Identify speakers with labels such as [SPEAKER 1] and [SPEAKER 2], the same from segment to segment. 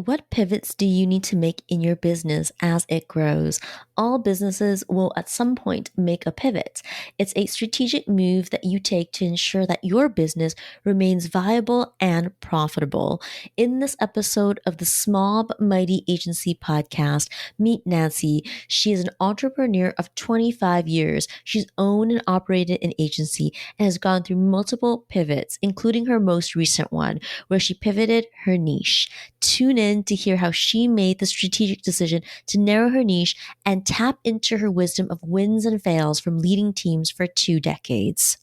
[SPEAKER 1] What pivots do you need to make in your business as it grows? All businesses will at some point make a pivot. It's a strategic move that you take to ensure that your business remains viable and profitable. In this episode of the Small but Mighty Agency podcast, meet Nanci. She is an entrepreneur of 25 years. She's owned and operated an agency and has gone through multiple pivots, including her most recent one, where she pivoted her niche. Tune in to hear how she made the strategic decision to narrow her niche and tap into her wisdom of wins and fails from leading teams for 2 decades.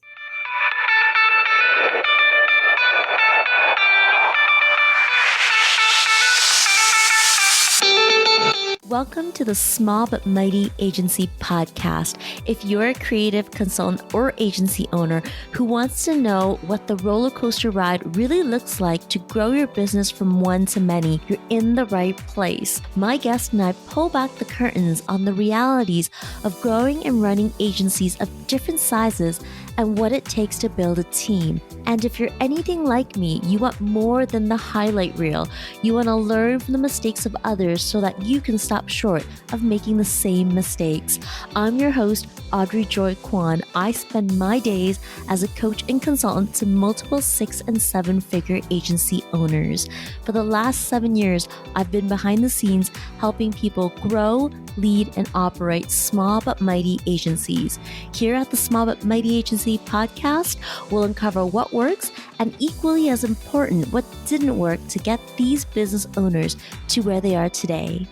[SPEAKER 1] Welcome to the Small but Mighty Agency podcast. If you're a creative consultant or agency owner who wants to know what the roller coaster ride really looks like to grow your business from one to many, you're in the right place. My guest and I pull back the curtains on the realities of growing and running agencies of different sizes and what it takes to build a team. And if you're anything like me, you want more than the highlight reel. You want to learn from the mistakes of others so that you can stop short of making the same mistakes. I'm your host, Audrey Joy Kwan. I spend my days as a coach and consultant to multiple 6- and 7-figure agency owners. For the last 7 years, I've been behind the scenes helping people grow, lead, and operate small but mighty agencies. Here at the Small but Mighty Agency podcast, we'll uncover what works and, equally as important, what didn't work to get these business owners to where they are today.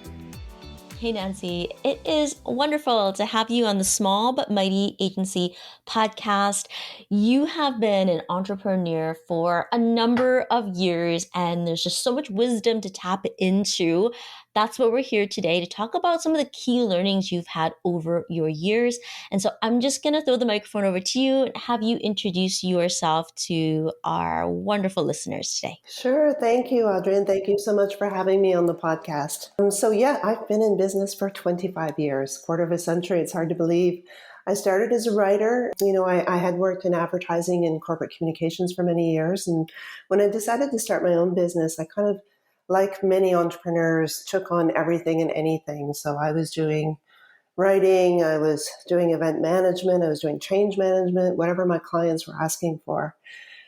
[SPEAKER 1] Hey, Nanci, it is wonderful to have you on the Small but Mighty Agency podcast. You have been an entrepreneur for a number of years, and there's just so much wisdom to tap into. That's what we're here today to talk about some of the key learnings you've had over your years. And so I'm just going to throw the microphone over to you and have you introduce yourself to our wonderful listeners today.
[SPEAKER 2] Sure. Thank you, Audrey. And thank you so much for having me on the podcast. I've been in business for 25 years, quarter of a century. It's hard to believe. I started as a writer. I had worked in advertising and corporate communications for many years. And when I decided to start my own business, I kind of, like many entrepreneurs, took on everything and anything. So I was doing writing, I was doing event management, I was doing change management, whatever my clients were asking for.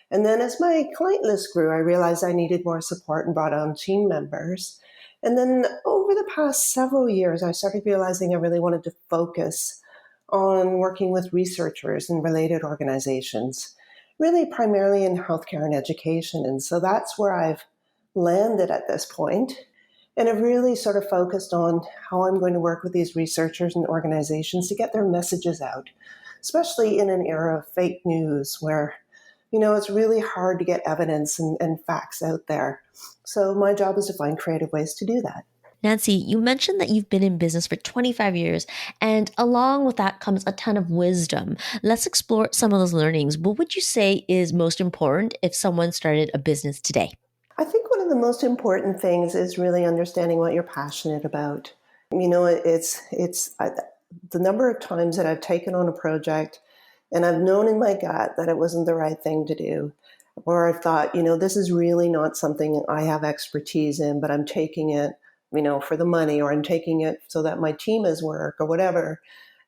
[SPEAKER 2] And then as my client list grew, I realized I needed more support and brought on team members. And then over the past several years, I started realizing I really wanted to focus on working with researchers and related organizations, really primarily in healthcare and education. And so that's where I've landed at this point. And I've really sort of focused on how I'm going to work with these researchers and organizations to get their messages out, especially in an era of fake news where it's really hard to get evidence and facts out there. So my job is to find creative ways to do that.
[SPEAKER 1] Nanci, you mentioned that you've been in business for 25 years, and along with that comes a ton of wisdom. Let's explore some of those learnings. What would you say is most important if someone started a business today?
[SPEAKER 2] I think one of the most important things is really understanding what you're passionate about. It's the number of times that I've taken on a project and I've known in my gut that it wasn't the right thing to do, or I've thought, this is really not something I have expertise in, but I'm taking it, for the money, or I'm taking it so that my team is work or whatever.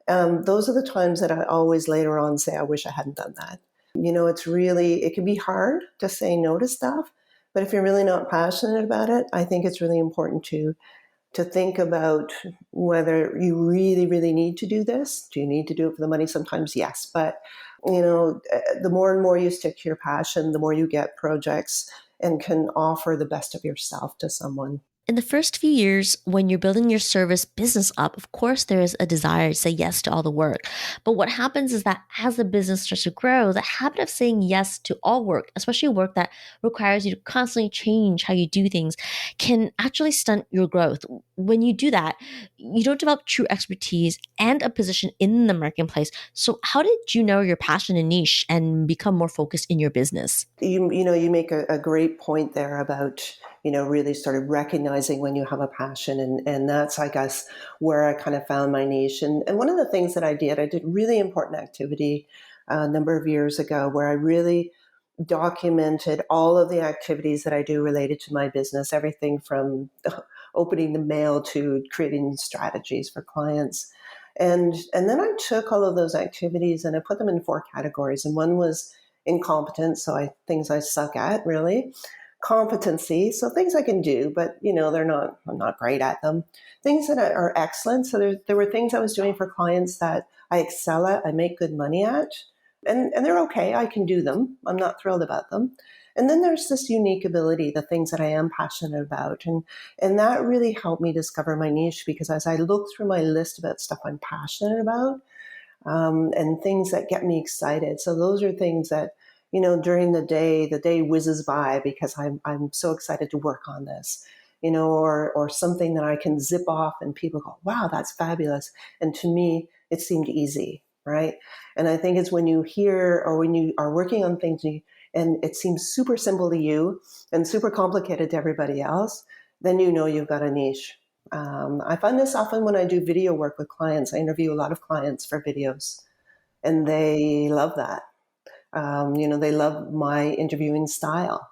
[SPEAKER 2] Those are the times that I always later on say, I wish I hadn't done that. It can be hard to say no to stuff, but if you're really not passionate about it, I think it's really important to think about whether you really, really need to do this. Do you need to do it for the money? Sometimes, yes. But, the more and more you stick to your passion, the more you get projects and can offer the best of yourself to someone.
[SPEAKER 1] In the first few years, when you're building your service business up, of course, there is a desire to say yes to all the work. But what happens is that as the business starts to grow, the habit of saying yes to all work, especially work that requires you to constantly change how you do things, can actually stunt your growth. When you do that, you don't develop true expertise and a position in the marketplace. So how did you know your passion and niche and become more focused in your business?
[SPEAKER 2] You make a great point there about really sort of recognizing when you have a passion. And that's, I guess, where I kind of found my niche. And one of the things that I did really important activity a number of years ago where I really documented all of the activities that I do related to my business, everything from opening the mail to creating strategies for clients. And then I took all of those activities and I put them in 4 categories. And one was incompetence, so things I suck at, really. Competency, so things I can do, but I'm not great at them. Things that are excellent. So there were things I was doing for clients that I excel at, I make good money at, and they're okay. I can do them. I'm not thrilled about them. And then there's this unique ability, the things that I am passionate about. And that really helped me discover my niche, because as I look through my list about stuff I'm passionate about, and things that get me excited. So those are things that, during the day whizzes by because I'm so excited to work on this, or something that I can zip off and people go, wow, that's fabulous. And to me, it seemed easy, right? And I think it's when you hear or when you are working on things and it seems super simple to you and super complicated to everybody else, then you've got a niche. I find this often when I do video work with clients. I interview a lot of clients for videos, and they love that. They love my interviewing style.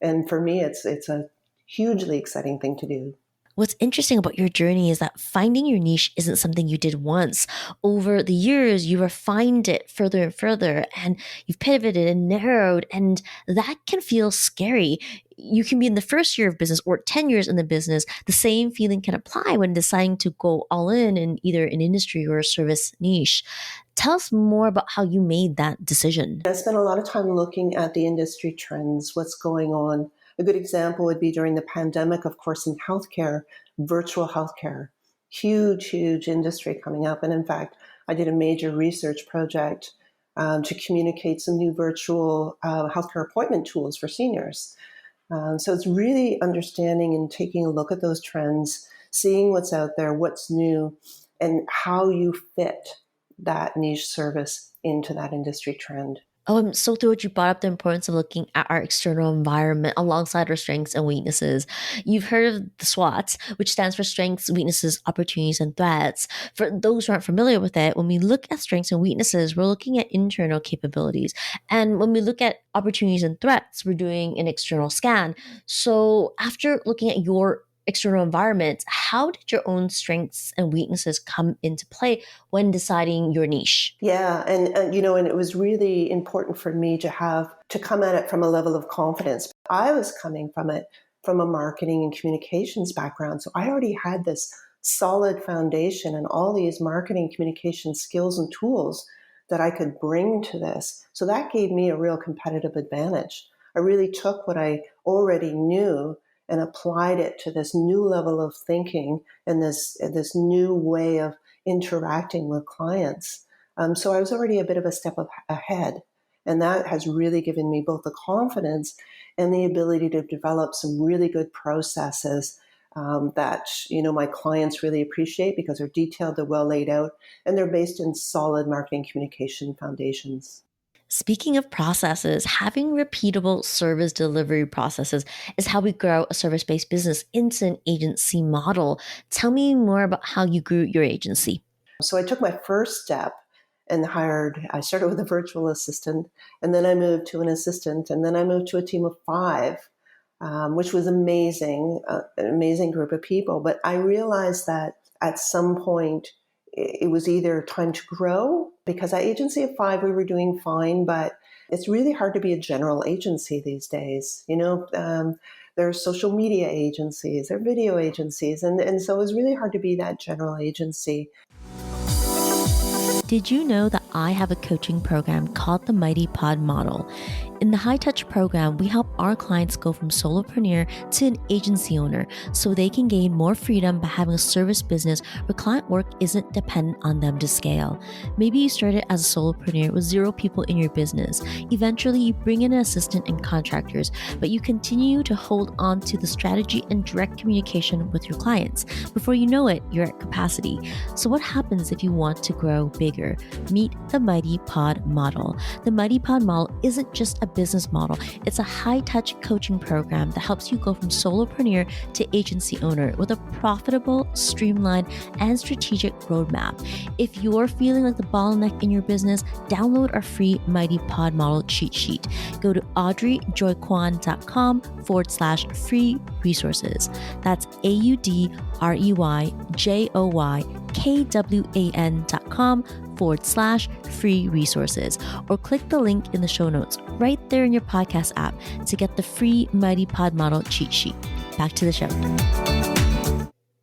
[SPEAKER 2] And for me, it's a hugely exciting thing to do.
[SPEAKER 1] What's interesting about your journey is that finding your niche isn't something you did once. Over the years, you refined it further and further, and you've pivoted and narrowed, and that can feel scary. You can be in the first year of business or 10 years in the business. The same feeling can apply when deciding to go all in either an industry or a service niche. Tell us more about how you made that decision.
[SPEAKER 2] I spent a lot of time looking at the industry trends, what's going on. A good example would be during the pandemic, of course, in healthcare, virtual healthcare, huge industry coming up. And in fact, I did a major research project to communicate some new virtual healthcare appointment tools for seniors. So it's really understanding and taking a look at those trends, seeing what's out there, what's new, and how you fit that niche service into that industry trend.
[SPEAKER 1] Oh, I'm so thrilled you brought up the importance of looking at our external environment alongside our strengths and weaknesses. You've heard of the SWOT, which stands for strengths, weaknesses, opportunities, and threats. For those who aren't familiar with it, when we look at strengths and weaknesses, we're looking at internal capabilities. And when we look at opportunities and threats, we're doing an external scan. So after looking at your external environment, how did your own strengths and weaknesses come into play when deciding your niche?
[SPEAKER 2] Yeah, and it was really important for me to come at it from a level of confidence. I was coming from it from a marketing and communications background, so I already had this solid foundation and all these marketing communication skills and tools that I could bring to this. So that gave me a real competitive advantage. I really took what I already knew and applied it to this new level of thinking and this new way of interacting with clients. So I was already a bit of a step ahead. And that has really given me both the confidence and the ability to develop some really good processes that my clients really appreciate because they're detailed, they're well laid out, and they're based in solid marketing communication foundations.
[SPEAKER 1] Speaking of processes, having repeatable service delivery processes is how we grow a service-based business into an agency model. Tell me more about how you grew your agency.
[SPEAKER 2] So I took my first step and I started with a virtual assistant, and then I moved to an assistant, and then I moved to a team of 5, which was amazing, an amazing group of people. But I realized that at some point, it was either time to grow, because at agency of 5, we were doing fine, but it's really hard to be a general agency these days. There are social media agencies, there are video agencies, and so it was really hard to be that general agency.
[SPEAKER 1] Did you know that I have a coaching program called the Mighty Pod Model? In the High Touch program, we help our clients go from solopreneur to an agency owner so they can gain more freedom by having a service business where client work isn't dependent on them to scale. Maybe you started as a solopreneur with 0 people in your business. Eventually, you bring in an assistant and contractors, but you continue to hold on to the strategy and direct communication with your clients. Before you know it, you're at capacity. So what happens if you want to grow bigger? Meet the Mighty Pod Model. The Mighty Pod Model isn't just a business model. It's a high-touch coaching program that helps you go from solopreneur to agency owner with a profitable, streamlined, and strategic roadmap. If you're feeling like the bottleneck in your business, download our free Mighty Pod Model cheat sheet. Go to audreyjoykwan.com/free resources. That's audreyjoykwan.com/free resources, or click the link in the show notes right there in your podcast app to get the free Mighty Pod Model cheat sheet. Back to the show.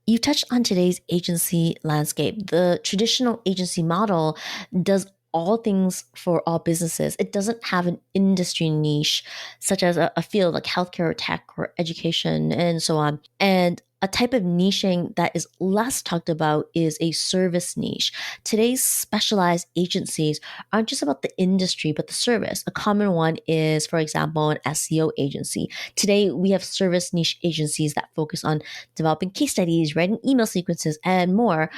[SPEAKER 1] You touched on today's agency landscape. The traditional agency model does all things for all businesses. It doesn't have an industry niche, such as a field like healthcare or tech or education and so on. And a type of niching that is less talked about is a service niche. Today's specialized agencies aren't just about the industry, but the service. A common one is, for example, an SEO agency. Today, we have service niche agencies that focus on developing case studies, writing email sequences, and more,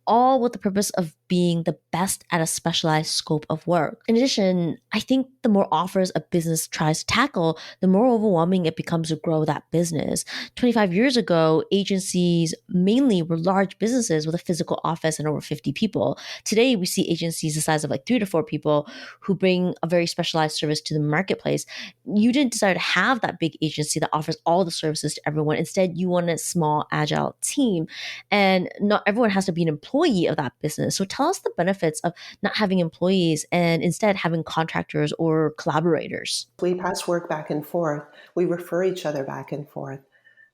[SPEAKER 1] all with the purpose of being the best at a specialized scope of work. In addition, I think the more offers a business tries to tackle, the more overwhelming it becomes to grow that business. 25 years ago, agencies mainly were large businesses with a physical office and over 50 people. Today, we see agencies the size of like 3 to 4 people who bring a very specialized service to the marketplace. You didn't decide to have that big agency that offers all the services to everyone. Instead, you want a small, agile team. And not everyone has to be an employee of that business. So tell us the benefits of not having employees and instead having contractors or collaborators.
[SPEAKER 2] We pass work back and forth. We refer each other back and forth.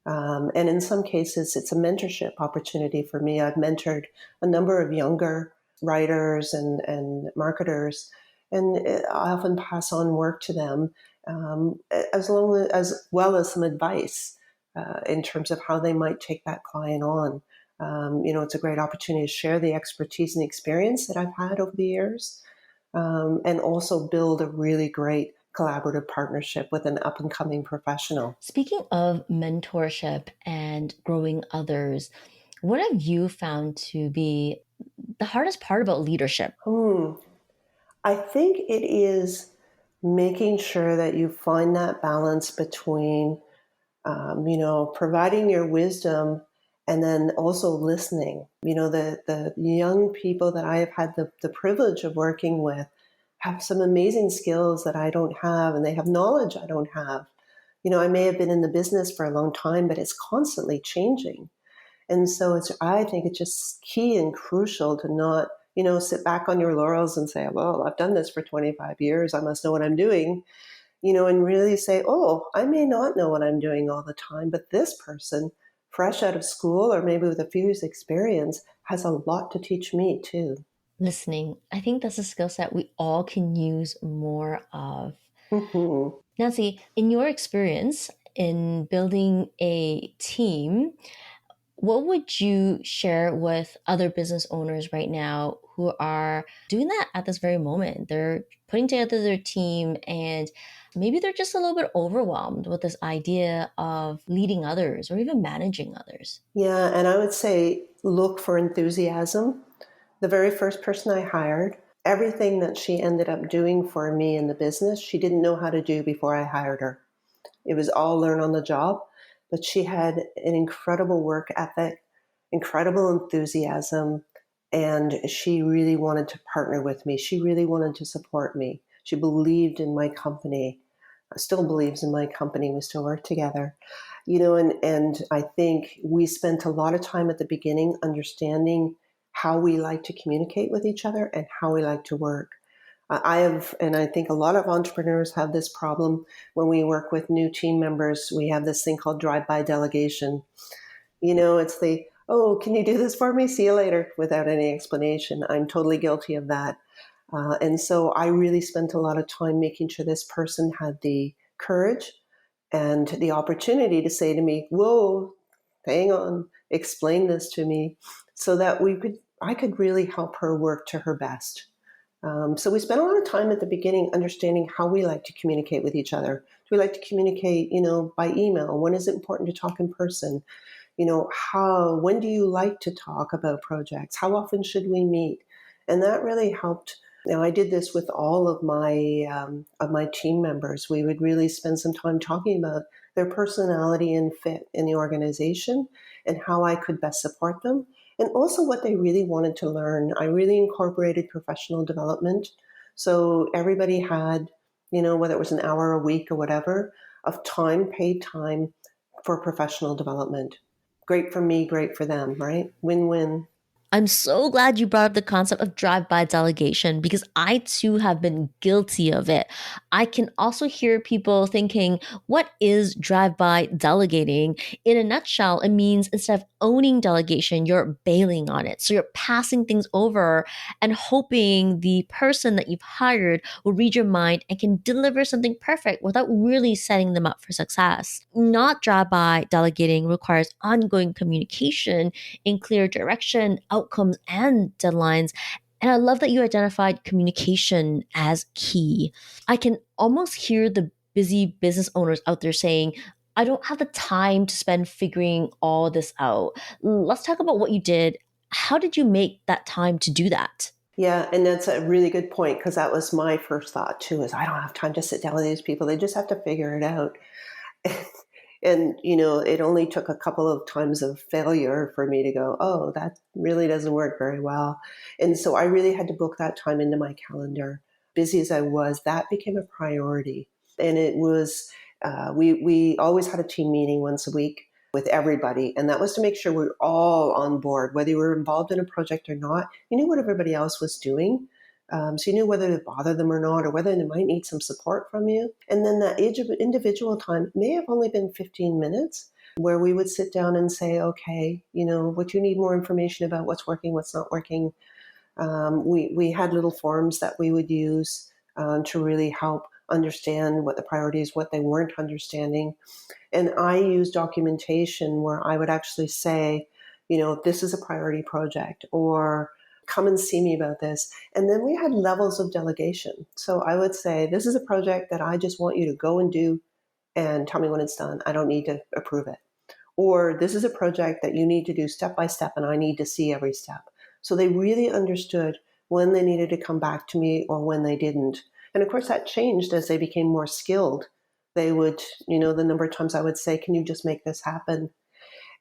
[SPEAKER 2] And in some cases, it's a mentorship opportunity for me. I've mentored a number of younger writers and marketers, and I often pass on work to them, as well as some advice in terms of how they might take that client on. It's a great opportunity to share the expertise and experience that I've had over the years, and also build a really great collaborative partnership with an up-and-coming professional.
[SPEAKER 1] Speaking of mentorship and growing others, what have you found to be the hardest part about leadership?
[SPEAKER 2] I think it is making sure that you find that balance between, providing your wisdom and then also listening. The young people that I have had the privilege of working with have some amazing skills that I don't have, and they have knowledge I don't have. I may have been in the business for a long time, but it's constantly changing. And so I think it's just key and crucial to not, sit back on your laurels and say, well, I've done this for 25 years. I must know what I'm doing, and really say, oh, I may not know what I'm doing all the time, but this person, fresh out of school or maybe with a few years experience, has a lot to teach me too.
[SPEAKER 1] Listening. I think that's a skill set we all can use more of.
[SPEAKER 2] Mm-hmm.
[SPEAKER 1] Nanci, in your experience in building a team, what would you share with other business owners right now who are doing that at this very moment? They're putting together their team and maybe they're just a little bit overwhelmed with this idea of leading others or even managing others.
[SPEAKER 2] Yeah, and I would say look for enthusiasm. The very first person I hired, everything that she ended up doing for me in the business, she didn't know how to do before I hired her. It was all learn on the job, but she had an incredible work ethic, incredible enthusiasm, and she really wanted to partner with me. She really wanted to support me. She believed in my company, still believes in my company. We still work together. And I think we spent a lot of time at the beginning understanding how we like to communicate with each other and how we like to work. I have, and I think a lot of entrepreneurs have this problem when we work with new team members. We have this thing called drive-by delegation. It's oh, can you do this for me? See you later, without any explanation. I'm totally guilty of that. And so I really spent a lot of time making sure this person had the courage and the opportunity to say to me, whoa, hang on, explain this to me, so that I could really help her work to her best. So we spent a lot of time at the beginning understanding how we like to communicate with each other. Do we like to communicate, by email? When is it important to talk in person? When do you like to talk about projects? How often should we meet? And that really helped Now, I did this with all of my team members. We would really spend some time talking about their personality and fit in the organization and how I could best support them, and also what they really wanted to learn. I really incorporated professional development. So everybody had, whether it was an hour a week or whatever, of time, paid time for professional development. Great for me, great for them, right? Win-win.
[SPEAKER 1] I'm so glad you brought up the concept of drive-by delegation because I too have been guilty of it. I can also hear people thinking, what is drive-by delegating? In a nutshell, it means instead of owning delegation, you're bailing on it. So you're passing things over and hoping the person that you've hired will read your mind and can deliver something perfect without really setting them up for success. Not drive-by delegating requires ongoing communication in clear direction, outcomes, and deadlines. And I love that you identified communication as key. I can almost hear the busy business owners out there saying, I don't have the time to spend figuring all this out. Let's talk about what you did. How did you make that time to do that?
[SPEAKER 2] Yeah, and that's a really good point because that was my first thought too, is I don't have time to sit down with these people. They just have to figure it out. And, it only took a couple of times of failure for me to go, oh, that really doesn't work very well. And so I really had to book that time into my calendar. Busy as I was, that became a priority. And it was, we always had a team meeting once a week with everybody. And that was to make sure we were all on board, whether you were involved in a project or not. You knew what everybody else was doing. So you knew whether to bother them or not, or whether they might need some support from you. And then that age of individual time may have only been 15 minutes where we would sit down and say, okay, what you need more information about, what's working, what's not working. We had little forms that we would use to really help understand what the priorities, what they weren't understanding. And I use documentation where I would actually say, this is a priority project, or come and see me about this. And then we had levels of delegation. So I would say, this is a project that I just want you to go and do and tell me when it's done. I don't need to approve it. Or this is a project that you need to do step by step and I need to see every step. So they really understood when they needed to come back to me or when they didn't. And of course that changed as they became more skilled. They would, the number of times I would say, can you just make this happen?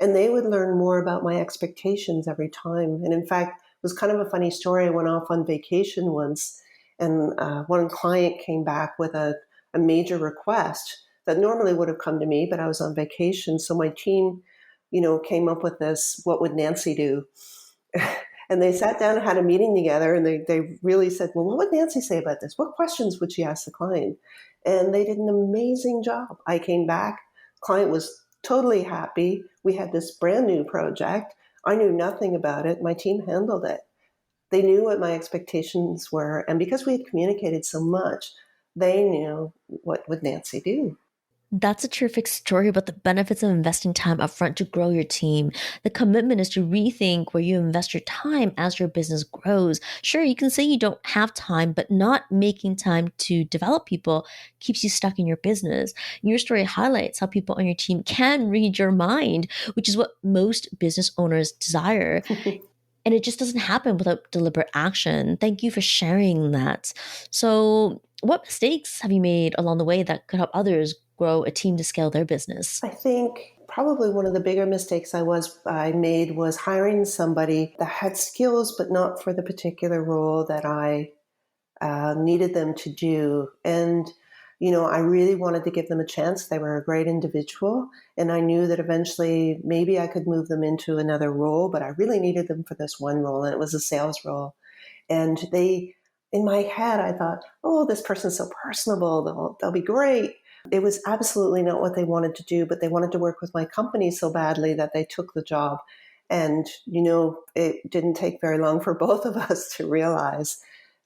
[SPEAKER 2] And they would learn more about my expectations every time. And in fact, it was kind of a funny story. I went off on vacation once, and one client came back with a major request that normally would have come to me, but I was on vacation. So my team, came up with this, what would Nanci do? And they sat down and had a meeting together, and they really said, well, what would Nanci say about this? What questions would she ask the client? And they did an amazing job. I came back, client was totally happy. We had this brand new project. I knew nothing about it. My team handled it. They knew what my expectations were. And because we had communicated so much, they knew what would Nanci do.
[SPEAKER 1] That's a terrific story about the benefits of investing time upfront to grow your team. The commitment is to rethink where you invest your time as your business grows. Sure, you can say you don't have time, but not making time to develop people keeps you stuck in your business. Your story highlights how people on your team can read your mind, which is what most business owners desire. And it just doesn't happen without deliberate action. Thank you for sharing that. So, what mistakes have you made along the way that could help others grow a team to scale their business?
[SPEAKER 2] I think probably one of the bigger mistakes I made was hiring somebody that had skills, but not for the particular role that I needed them to do. And, I really wanted to give them a chance. They were a great individual. And I knew that eventually maybe I could move them into another role, but I really needed them for this one role. And it was a sales role. And in my head, I thought, oh, this person's so personable. They'll be great. It was absolutely not what they wanted to do, but they wanted to work with my company so badly that they took the job. And, it didn't take very long for both of us to realize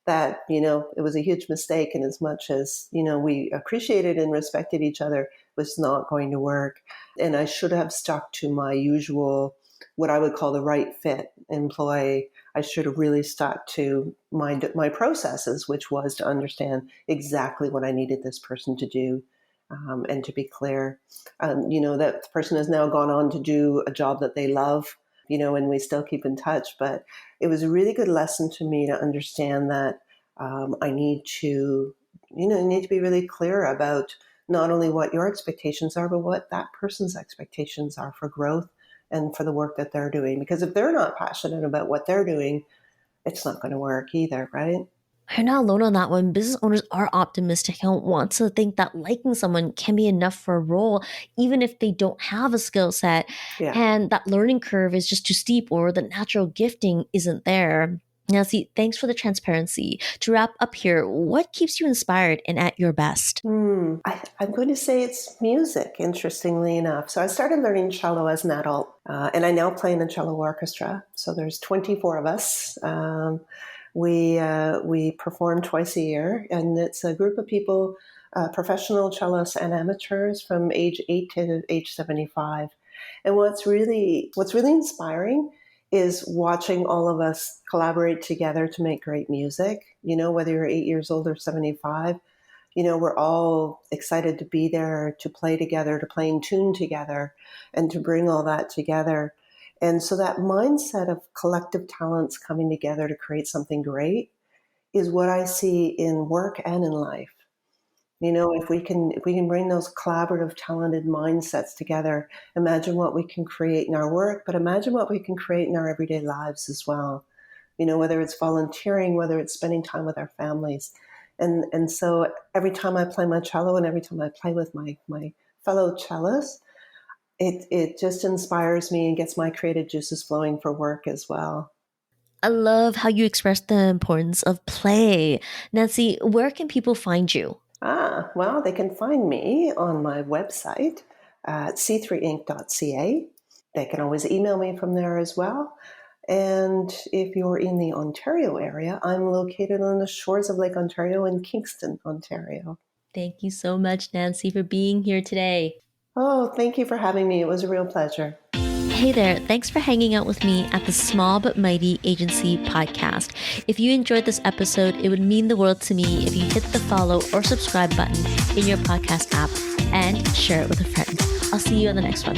[SPEAKER 2] that, it was a huge mistake. And as much as, we appreciated and respected each other, it was not going to work. And I should have stuck to my usual, what I would call the right fit employee. I should have really stuck to my processes, which was to understand exactly what I needed this person to do. And to be clear, that person has now gone on to do a job that they love, and we still keep in touch. But it was a really good lesson to me to understand that I need to, you need to be really clear about not only what your expectations are, but what that person's expectations are for growth and for the work that they're doing. Because if they're not passionate about what they're doing, it's not going to work either, right?
[SPEAKER 1] You're not alone on that one. Business owners are optimistic and want to think that liking someone can be enough for a role, even if they don't have a skill set.
[SPEAKER 2] Yeah.
[SPEAKER 1] And that learning curve is just too steep or the natural gifting isn't there. Nancy, thanks for the transparency. To wrap up here, what keeps you inspired and at your best?
[SPEAKER 2] I'm going to say it's music, interestingly enough. So I started learning cello as an adult, and I now play in a cello orchestra. So there's 24 of us. We perform twice a year, and it's a group of people, professional cellists and amateurs from age 8 to age 75. And what's really inspiring is watching all of us collaborate together to make great music. Whether you're 8 years old or 75, we're all excited to be there, to play together, to play in tune together, and to bring all that together. And so that mindset of collective talents coming together to create something great is what I see in work and in life. If we can bring those collaborative, talented mindsets together, imagine what we can create in our work, but imagine what we can create in our everyday lives as well. Whether it's volunteering, whether it's spending time with our families. And so every time I play my cello and every time I play with my fellow cellists, it just inspires me and gets my creative juices flowing for work as well.
[SPEAKER 1] I love how you express the importance of play. Nancy, where can people find you?
[SPEAKER 2] Well, they can find me on my website at c3inc.ca. They can always email me from there as well. And if you're in the Ontario area, I'm located on the shores of Lake Ontario in Kingston, Ontario.
[SPEAKER 1] Thank you so much, Nancy, for being here today.
[SPEAKER 2] Oh, thank you for having me. It was a real pleasure.
[SPEAKER 1] Hey there, thanks for hanging out with me at the Small But Mighty Agency podcast. If you enjoyed this episode, it would mean the world to me if you hit the follow or subscribe button in your podcast app and share it with a friend. I'll see you on the next one.